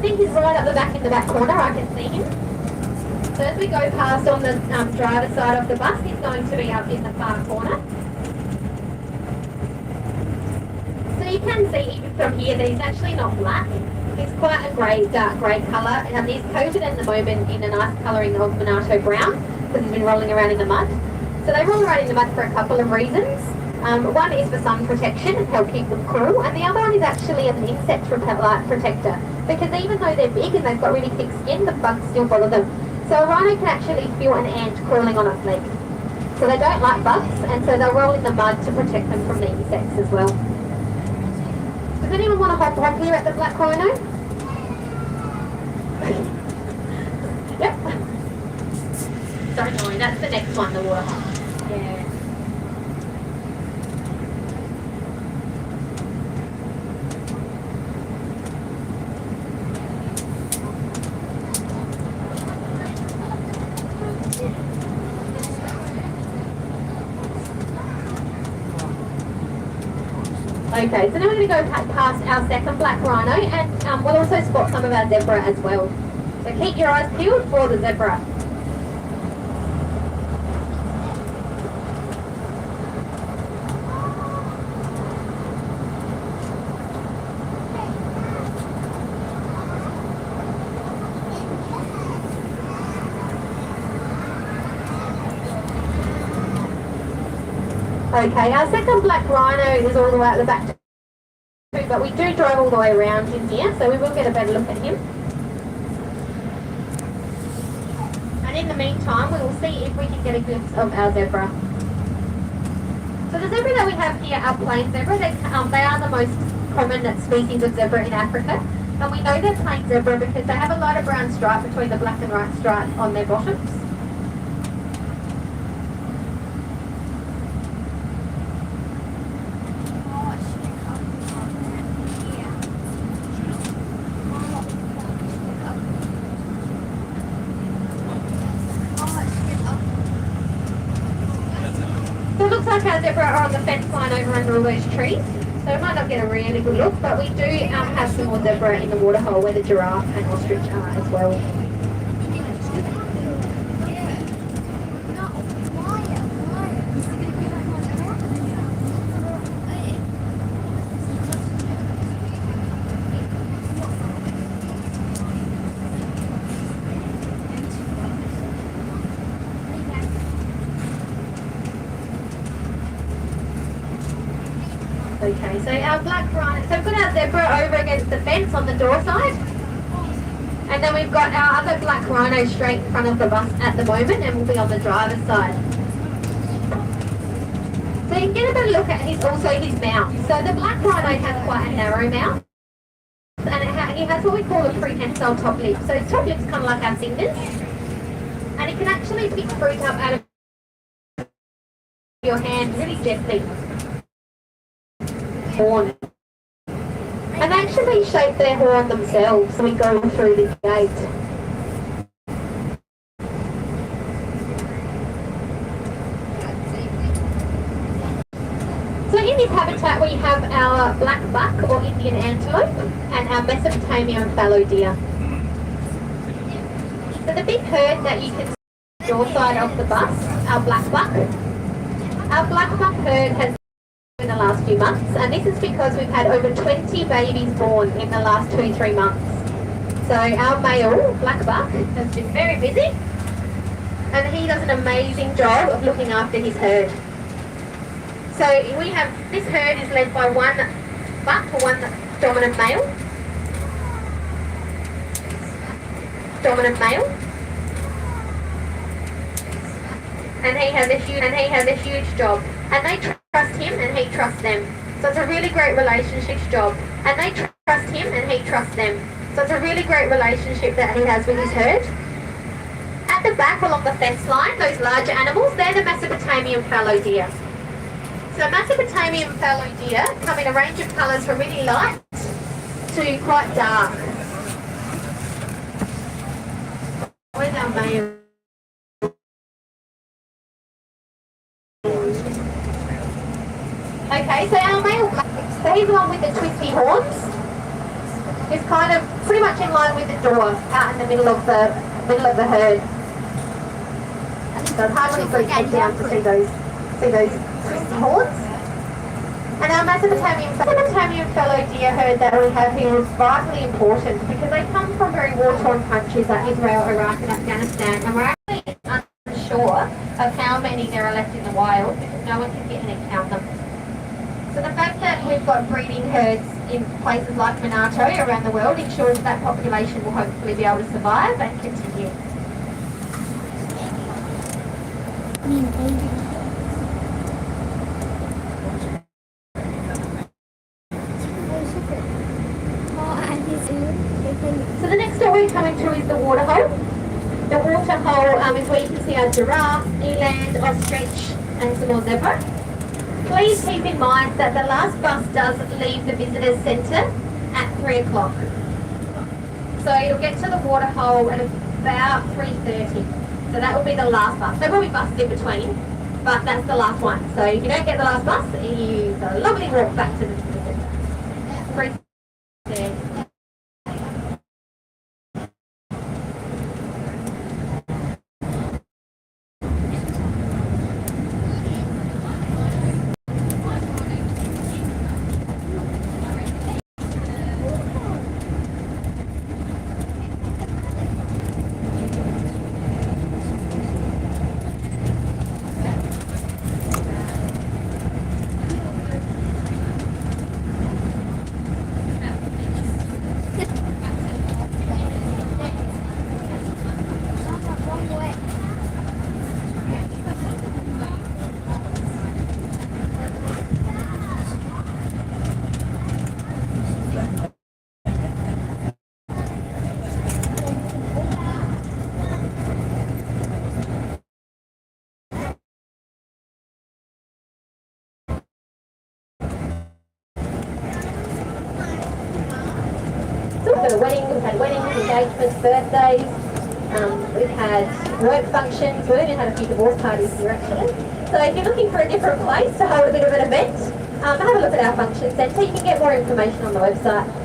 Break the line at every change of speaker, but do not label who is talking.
think he's right up the back in the back corner. I can see him. So as we go past on the driver's side of the bus, he's going to be up in the far corner. So you can see even from here that he's actually not black. He's quite a grey, dark grey colour, and he's coated at the moment in a nice colouring of Monarto brown because he's been rolling around in the mud. So they roll around in the mud for a couple of reasons. One is for sun protection and help keep them cool, and the other one is actually as an insect protector, because even though they're big and they've got really thick skin, the bugs still bother them. So a rhino can actually feel an ant crawling on its leg. So they don't like bugs, and so they'll roll in the mud to protect them from the insects as well. Does anyone want to hop here at the black rhino? Yep. Don't worry, that's the next one, the water. Yeah. Okay, so now we're going to go past our second black rhino, and we'll also spot some of our zebra as well. So keep your eyes peeled for the zebra. Okay, our second black rhino is all the way at the back too, but we do drive all the way around in here, so we will get a better look at him. And in the meantime, we will see if we can get a glimpse of our zebra. So the zebra that we have here, our plain zebra, they are the most common species of zebra in Africa. And we know they're plain zebra because they have a lighter brown stripe between the black and white stripe on their bottoms. So it looks like our zebra are on the fence line over under all those trees. So we might not get a really good look, but we do have some more zebra in the waterhole where the giraffe and ostrich are as well. Okay, so our black rhino, so we've got our zebra over against the fence on the door side. And then we've got our other black rhino straight in front of the bus at the moment, and we'll be on the driver's side. So you can get a better look at his mouth. So the black rhino has quite a narrow mouth. And he has what we call a prehensile top lip. So his top lip's kind of like our fingers. And it can actually pick fruit up out of your hand really gently. Horn. And they actually shape their horn themselves when we go through this gate. So in this habitat we have our black buck or Indian antelope and our Mesopotamian fallow deer. So the big herd that you can see on the door side of the bus, our black buck herd has in the last few months, and this is because we've had over 20 babies born in the last 2-3 months. So our male black buck has been very busy, and he does an amazing job of looking after his herd. So we have, this herd is led by one buck or one dominant male. And he has a huge job. And they trust him and he trusts them. So it's a really great relationship job. And they trust him and he trusts them. So it's a really great relationship that he has with his herd. At the back along the fence line, those larger animals, they're the Mesopotamian fallow deer. So Mesopotamian fallow deer come in a range of colours from really light to quite dark. Where's our male? Okay, so our male, so he's the one with the twisty horns. is kind of pretty much in line with the door out in the middle of the herd. So it's hard when you sort of head down to see those twisty horns. And our Mesopotamian fallow deer herd that we have here is vitally important because they come from very war-torn countries like Israel, Iraq and Afghanistan, and we're actually unsure of how many there are left in the wild because no one can get in and count them. So the fact that we've got breeding herds in places like Monarto around the world ensures that population will hopefully be able to survive and continue. So the next stop we're coming to is the waterhole. The waterhole is where you can see our giraffe, eland, ostrich and some more zebra. Please keep in mind that the last bus does leave the visitors centre at 3 o'clock. So you'll get to the waterhole at about 3:30. So that will be the last bus. There will be buses in between, but that's the last one. So if you don't get the last bus, you got a lovely walk back to the visitor centre. 3:30. We've had weddings, engagements, birthdays, we've had work functions, we even had a few divorce parties here actually. So if you're looking for a different place to hold a bit of an event, have a look at our function centre. You can get more information on the website.